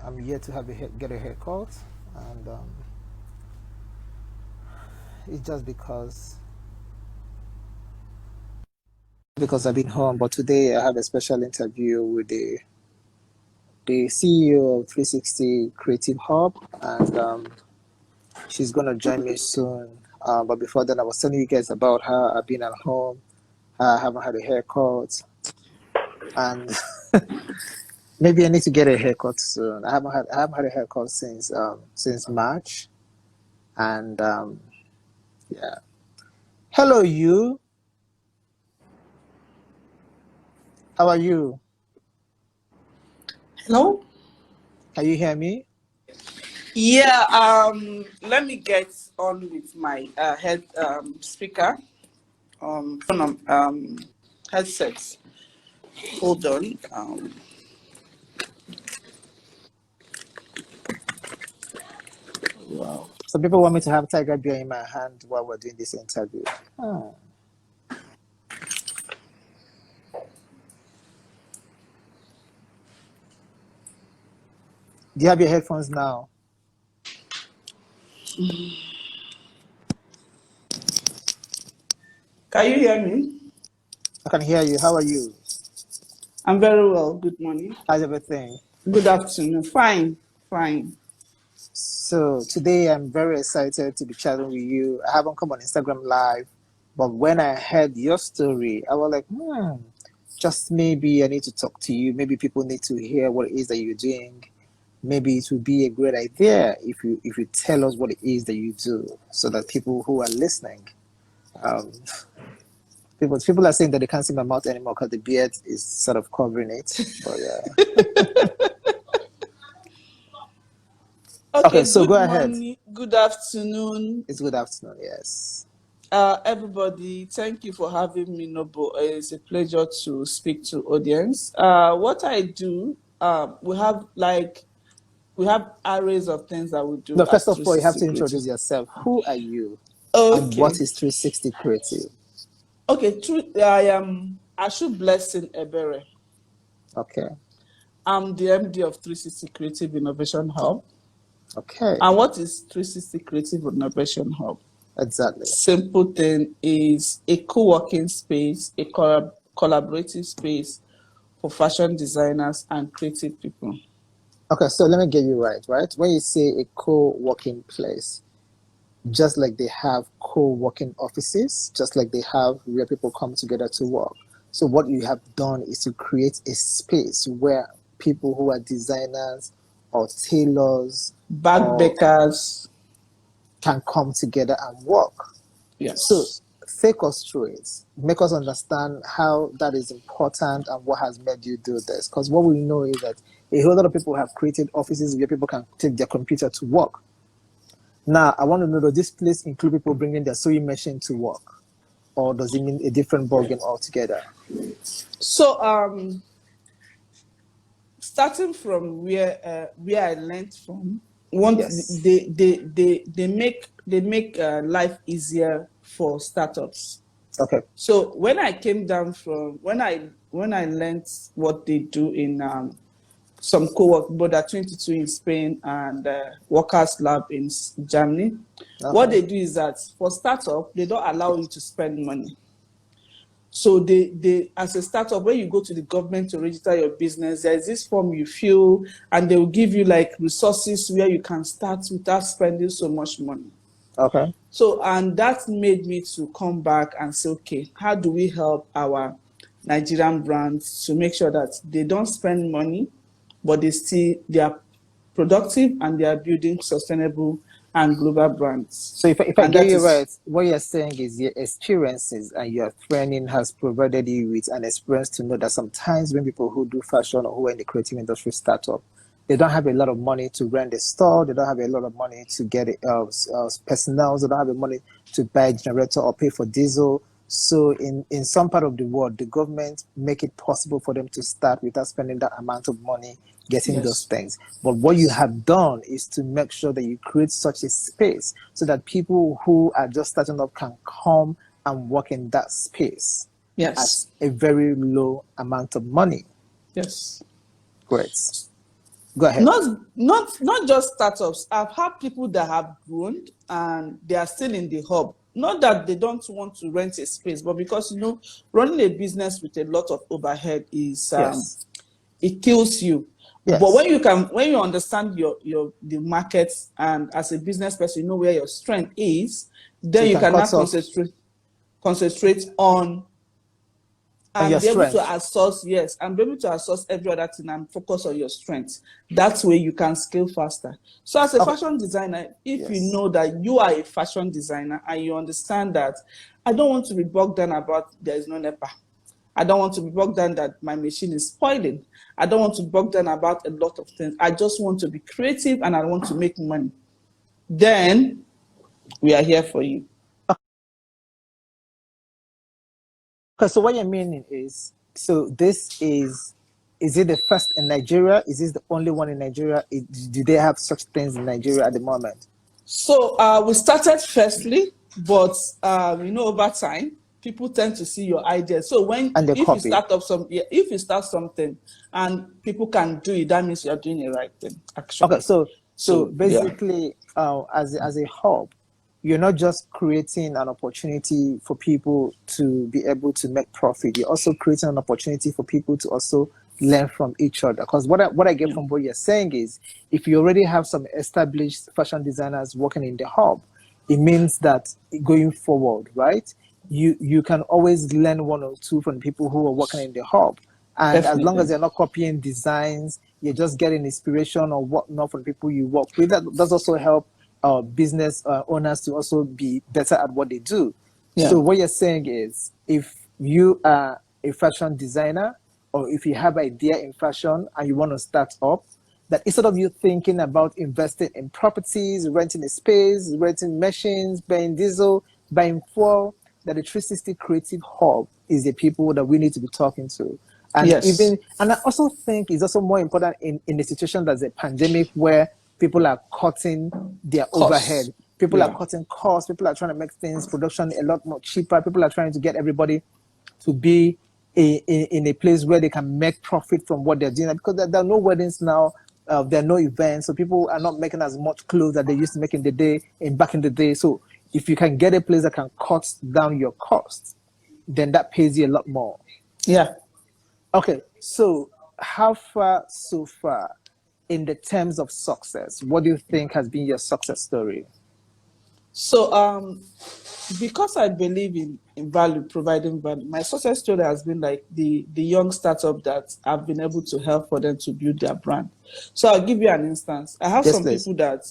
I'm yet to get a haircut, and it's just because I've been home. But today I have a special interview with the CEO of 360 Creative Hub, and she's gonna join me soon. But before then, I was telling you guys about her. I've been at home. I haven't had a haircut, and maybe I need to get a haircut soon. I haven't had a haircut since March, and yeah. Hello, you. How are you? Hello? Can you hear me? Yeah, let me get on with my head speaker headsets. Hold on. Wow. Some people want me to have tiger beer in my hand while we're doing this interview. Oh. Do you have your headphones now? Can you hear me? I can hear you. How are you? I'm very well. Good morning. How's everything? Good afternoon. Fine. So today I'm very excited to be chatting with you. I haven't come on Instagram Live, but when I heard your story, I was like, just maybe I need to talk to you. Maybe people need to hear what it is that you're doing. Maybe it would be a great idea if you tell us what it is that you do, so that people who are listening, um, people are saying that they can't see my mouth anymore because the beard is sort of covering it. But yeah. Okay, so good go ahead. morning. Good afternoon. It's good afternoon. Yes. Everybody, thank you for having me, Nobo. It's a pleasure to speak to audience. What I do, we have arrays of things that we do No, at first of all, you have 360 to Creative. introduce yourself. Who are you? And Okay. what is 360 Creative? Okay, I am Achu Blessing Ebere. Okay. I'm the MD of 360 Creative Innovation Hub. Okay. And what is 360 Creative Innovation Hub? Exactly. Simple thing is a co-working space, a collaborative space for fashion designers and creative people. Okay, so let me get you right? When you say a co-working place, just like they have co-working offices, just like they have where people come together to work. So what you have done is to create a space where people who are designers or tailors, bag bakers, can come together and work. Yes. So take us through it. Make us understand how that is important and what has made you do this. Because what we know is that a whole lot of people have created offices where people can take their computer to work. Now, I want to know, does this place include people bringing their sewing machine to work? Or does it mean a different ballgame altogether? So, starting from where I learned from, they make life easier for startups. Okay. So when I came down from when I learned what they do in some co-work, Border 22 in Spain and Workers Lab in Germany, what they do is that for startup they don't allow you to spend money. So they as a startup, when you go to the government to register your business, there's this form you fill, and they will give you like resources where you can start without spending so much money. Okay. So, and that made me to come back and say, okay, how do we help our Nigerian brands to make sure that they don't spend money, but they are productive and they are building sustainable and global brands. So if I get you right, what you're saying is your experiences and your training has provided you with an experience to know that sometimes when people who do fashion or who are in the creative industry start up, they don't have a lot of money to rent a store, they don't have a lot of money to get personnel, they don't have the money to buy a generator or pay for diesel. So in some part of the world, the government make it possible for them to start without spending that amount of money getting those things. But what you have done is to make sure that you create such a space so that people who are just starting up can come and work in that space at a very low amount of money. Yes. Great. Go ahead. Not just startups. I've had people that have grown and they are still in the hub. Not that they don't want to rent a space, but because running a business with a lot of overhead is Yes. it kills you. Yes. But when you understand the market, and as a business person, you know where your strength is, then So you can now concentrate on and your be able strength. to assess, yes, and be able to assess every other thing and focus on your strengths. That's where you can scale faster. So as a fashion designer, if you know that you are a fashion designer and you understand that I don't want to be bogged down about there is no NEPA. I don't want to be bogged down that my machine is spoiling. I don't want to be bogged down about a lot of things. I just want to be creative and I want to make money. Then we are here for you. Okay, so what you're meaning is, so this is it the first in Nigeria? Is this the only one in Nigeria? Do they have such things in Nigeria at the moment? So we started firstly, but over time, people tend to see your ideas. So if you start something and people can do it, that means you're doing the right thing. Actually. Okay, so basically, as a hub, you're not just creating an opportunity for people to be able to make profit. You're also creating an opportunity for people to also learn from each other. Because what I get from what you're saying is, if you already have some established fashion designers working in the hub, it means that going forward, right, you can always learn one or two from people who are working in the hub. And Definitely. as long as you're not copying designs, you're just getting inspiration or whatnot from people you work with. That does also help business owners to also be better at what they do. Yeah. So what you're saying is, if you are a fashion designer, or if you have an idea in fashion and you want to start up, that instead of you thinking about investing in properties, renting a space, renting machines, buying diesel, buying fuel, that the 360 Creative Hub is the people that we need to be talking to. And I also think it's also more important in the situation that's a pandemic where people are cutting their overhead. People are cutting costs. People are trying to make production a lot more cheaper. People are trying to get everybody to be in a place where they can make profit from what they're doing. Because there are no weddings now. There are no events. So people are not making as much clothes that they used to make back in the day. So if you can get a place that can cut down your costs, then that pays you a lot more. Yeah. Okay, so how far so far in the terms of success? What do you think has been your success story? So because I believe in value, providing value, my success story has been like the young startup that I've been able to help for them to build their brand. So I'll give you an instance. I have people that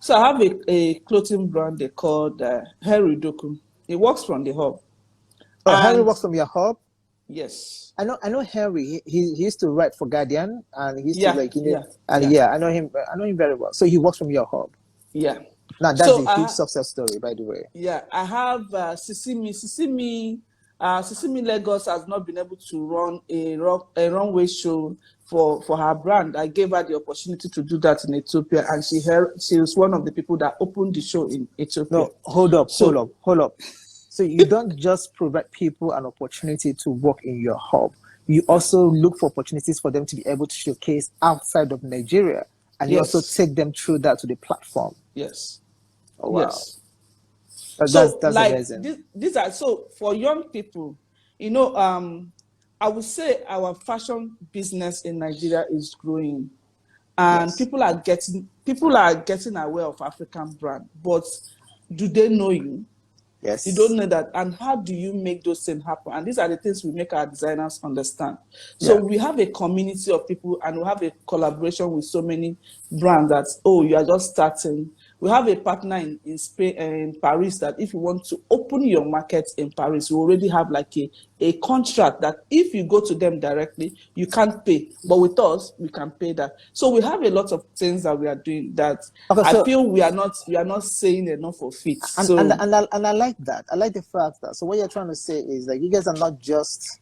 so I have a clothing brand they called Harry Doku. It works from the hub. Oh, Harry works from your hub? Yes. I know Henry. He used to write for Guardian, and he used to I know him very well. So he works from your hub. Yeah. Now that's a huge success story, by the way. Yeah, I have Sisimi Lagos has not been able to run a runway show for her brand. I gave her the opportunity to do that in Ethiopia, and she was one of the people that opened the show in Ethiopia. No, hold up. So you don't just provide people an opportunity to work in your hub. You also look for opportunities for them to be able to showcase outside of Nigeria, and you also take them through that to the platform. Yes. Oh, wow. Yes. That's amazing. These are so for young people. I would say our fashion business in Nigeria is growing, and people are getting aware of African brand. But do they know you? Yes. You don't know that. And how do you make those things happen? And these are the things we make our designers understand. So we have a community of people and we have a collaboration with so many brands that, you are just starting. We have a partner in Spain, in Paris, that if you want to open your market in Paris, you already have like a contract that if you go to them directly, you can't pay. But with us, we can pay that. So we have a lot of things that we are doing that I feel we are not saying enough of it. And I like that. I like the fact that, so what you're trying to say is that you guys are not just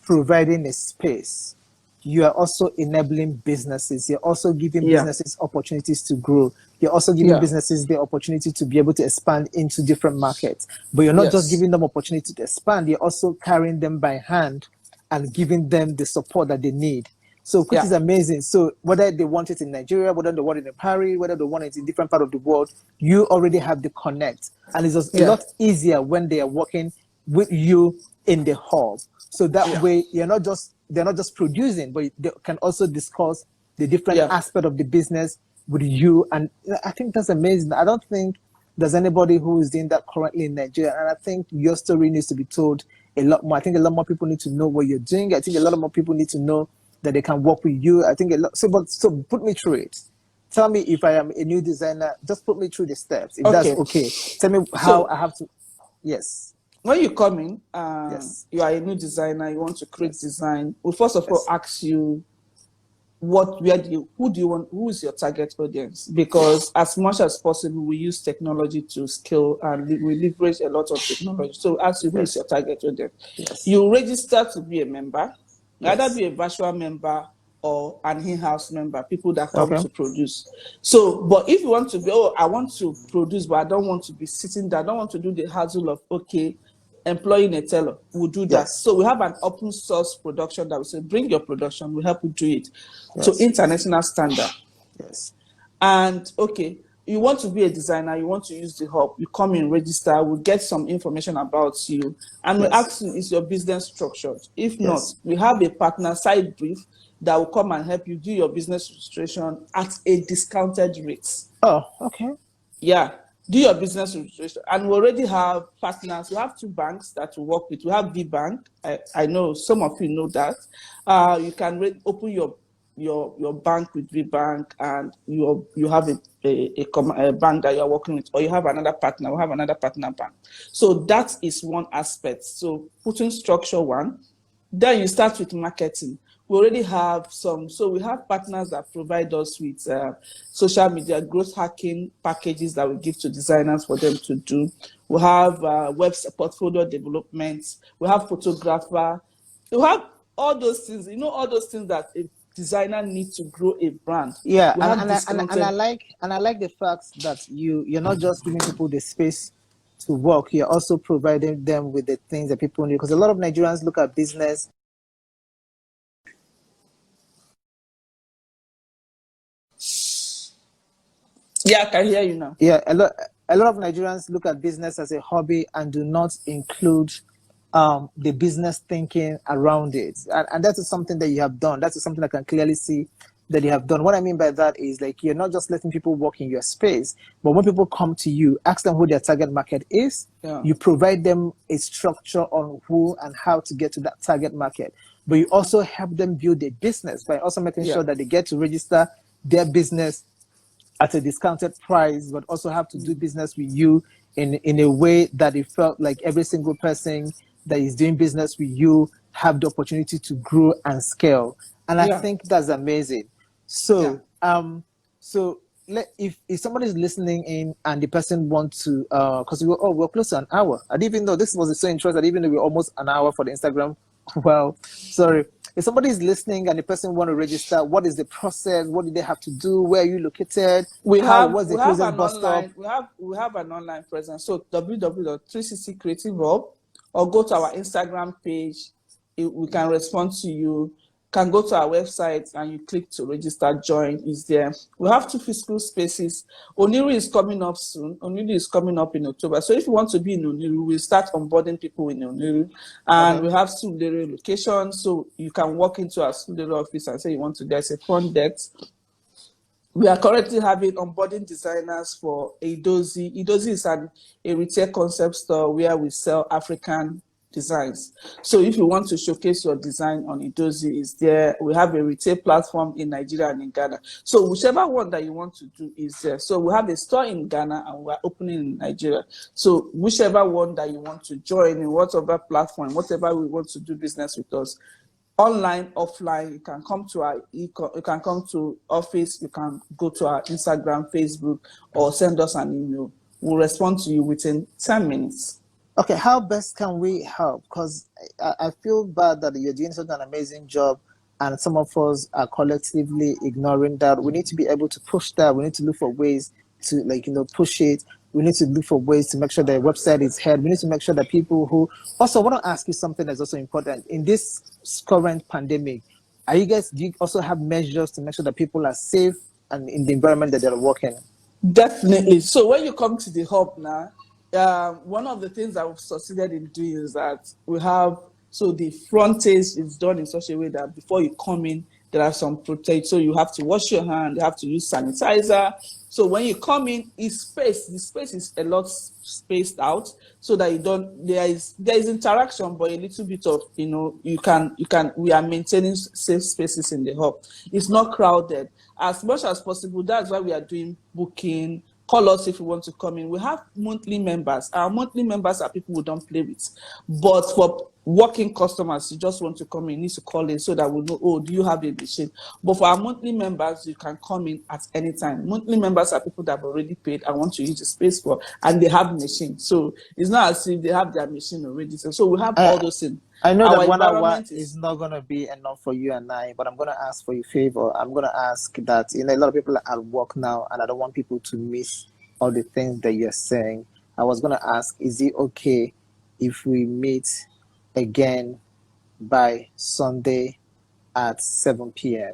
providing a space. You are also enabling businesses. You're also giving businesses opportunities to grow. You're also giving businesses the opportunity to be able to expand into different markets. But you're not just giving them opportunity to expand. You're also carrying them by hand and giving them the support that they need. So, which is amazing. So, whether they want it in Nigeria, whether they want it in Paris, whether they want it in different part of the world, you already have the connect, and it's just a lot easier when they are working with you in the hub. So that way, they're not just producing, but they can also discuss the different aspect of the business with you. And I think that's amazing. I don't think there's anybody who is doing that currently in Nigeria, and I think your story needs to be told a lot more. I think a lot more people need to know what you're doing. I think a lot more people need to know that they can work with you. I think a lot. So put me through it. Tell me, if I am a new designer, just put me through the steps. If that's okay. Tell me how I have to. Yes. When you come in, you are a new designer, you want to create design. We first of all ask you who do you want, who is your target audience? Because as much as possible, we use technology to scale, and we leverage a lot of technology. So ask you, who is your target audience? You register to be a member, either be a virtual member or an in-house member, people that come to produce. So, but if you want to be, I want to produce, but I don't want to be sitting there, I don't want to do the hassle of, employing a teller, we'll do that. So we have an open source production that we say, bring your production, we'll help you do it to international standard. And you want to be a designer, you want to use the hub, you come in, register, we'll get some information about you, and we ask you, is your business structured? If not, we have a partner side brief that will come and help you do your business registration at a discounted rate. Do your business registration. And we already have partners. We have 2 banks that we work with. We have V Bank. I know some of you know that. You can open your bank with V Bank, and you have a bank that you're working with, or you have another partner. We have another partner bank. So that is one aspect. So putting structure one. Then you start with marketing. We already have so we have partners that provide us with social media growth hacking packages that we give to designers for them to do. We have website portfolio development. We have photographer. We have all those things. All those things that a designer needs to grow a brand. And I like the fact that you're not just giving people the space to work. You're also providing them with the things that people need. Because a lot of Nigerians look at business. Yeah, I can hear you now. Yeah, a lot of Nigerians look at business as a hobby and do not include the business thinking around it. And that is something that you have done. That is something I can clearly see that you have done. What I mean by that is, like, you're not just letting people work in your space, but when people come to you, ask them who their target market is. You provide them a structure on who and how to get to that target market. But you also help them build a business by also making sure that they get to register their business at a discounted price, but also have to do business with you in a way that it felt like every single person that is doing business with you have the opportunity to grow and scale. And I think that's amazing. So, if somebody is listening in and the person wants to, because we're close to an hour. I didn't even know this was so interesting. I didn't even know we're almost an hour for the Instagram. Well, sorry. If somebody is listening and the person want to register, what is the process? What do they have to do? Where are you located? We have an online presence. So www.360CreativeHub, or go to our Instagram page. We can respond to you. Can go to our website and you click to register, join is there. We have 2 physical spaces. Oniru is coming up soon. Oniru is coming up in October. So if you want to be in Oniru, we'll start onboarding people in Oniru. And we have Sudere locations. So you can walk into our Sudere office and say you want to get a front desk. We are currently having onboarding designers for Edozi. Edozi is a retail concept store where we sell African designs. So if you want to showcase your design on Edozi, is there. We have a retail platform in Nigeria and in Ghana. So whichever one that you want to do is there. So we have a store in Ghana and we're opening in Nigeria. So whichever one that you want to join in, whatever platform, whatever we want to do business with us, online, offline, you can come to you can come to office, you can go to our Instagram, Facebook, or send us an email. We'll respond to you within 10 minutes. Okay, how best can we help? Because I feel bad that you're doing such an amazing job and some of us are collectively ignoring that. We need to be able to push that. We need to look for ways to, push it. We need to look for ways to make sure the website is heard. We need to make sure that people who... Also, I want to ask you something that's also important. In this current pandemic, Are you guys, do you also have measures to make sure that people are safe and in the environment that they're working? Definitely. So when you come to the hub now, one of the things that we've succeeded in doing is that we have, so the frontage is done in such a way that before you come in, there are some protect. So you have to wash your hand, you have to use sanitizer. So when you come in, the space is a lot spaced out so that you don't, there is interaction, but a little bit of, we are maintaining safe spaces in the hub. It's not crowded. As much as possible, that's why we are doing booking. Call us if you want to come in. We have monthly members. Our monthly members are people we don't play with. But for working customers, you just want to come in, you need to call in so that we know, oh, do you have a machine? But for our monthly members, you can come in at any time. Monthly members are people that have already paid and want to use the space for, and they have machine. So it's not as if they have their machine already. So we have all those things. I know Our that 1 hour environment is not going to be enough for you and I, but I'm going to ask for your favor. I'm going to ask that, a lot of people are at work now, and I don't want people to miss all the things that you're saying. I was going to ask, is it okay if we meet again by Sunday at 7 p.m.?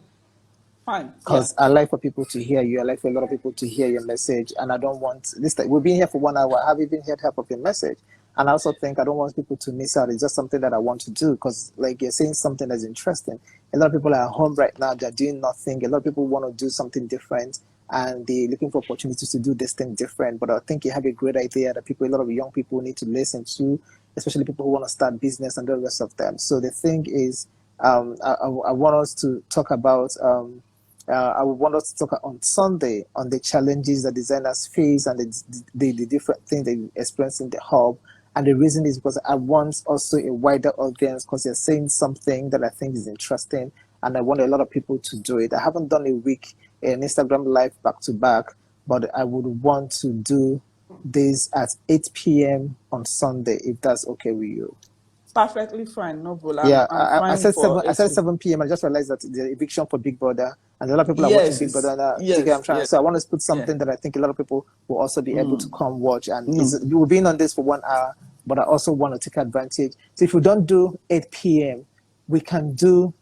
fine. Because I like for people to hear you. I like for a lot of people to hear your message. And I don't want this. We've been here for 1 hour. I haven't even heard half of your message. And I also think I don't want people to miss out. It's just something that I want to do because, like, you're saying something that's interesting. A lot of people are at home right now. They're doing nothing. A lot of people want to do something different, and they're looking for opportunities to do this thing different. But I think you have a great idea that a lot of young people need to listen to, especially people who want to start business and the rest of them. So the thing is, I want us to talk about. I would want us to talk on Sunday on the challenges that designers face and the different things they experience in the hub. And the reason is because I want also a wider audience because you're saying something that I think is interesting, and I want a lot of people to do it. I haven't done a week in Instagram Live back to back, but I would want to do this at 8 p.m. on Sunday, if that's okay with you. Perfectly fine, no problem. Yeah, I'm I fine said for 7. I said 7 p.m. I just realized that the eviction for Big Brother, and a lot of people are watching Big Brother. And, I'm trying. So I want to put something that I think a lot of people will also be able to come watch. And we've been on this for 1 hour, but I also want to take advantage. So if we don't do 8 p.m., we can do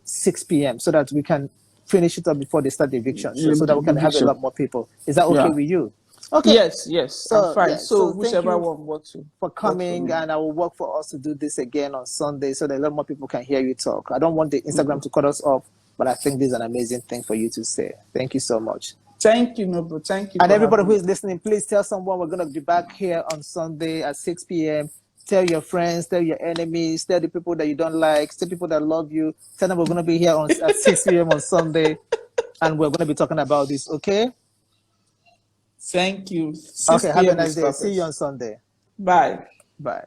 6 p.m. so that we can finish it up before they start the eviction, so that we can have a lot more people. Is that okay with you? Okay. Yes, So, I'm fine. yeah, So thank whichever you one works for coming, and I will work for us to do this again on Sunday so that a lot more people can hear you talk. I don't want the Instagram to cut us off, but I think this is an amazing thing for you to say. Thank you so much. Thank you, Noble. Thank you. And everybody who is listening, please tell someone we're going to be back here on Sunday at 6 p.m. Tell your friends, tell your enemies, tell the people that you don't like, tell people that love you. Tell them we're going to be here at 6 p.m. on Sunday, and we're going to be talking about this, okay? Thank you. Okay, have a nice day. See you on Sunday. Bye. Bye.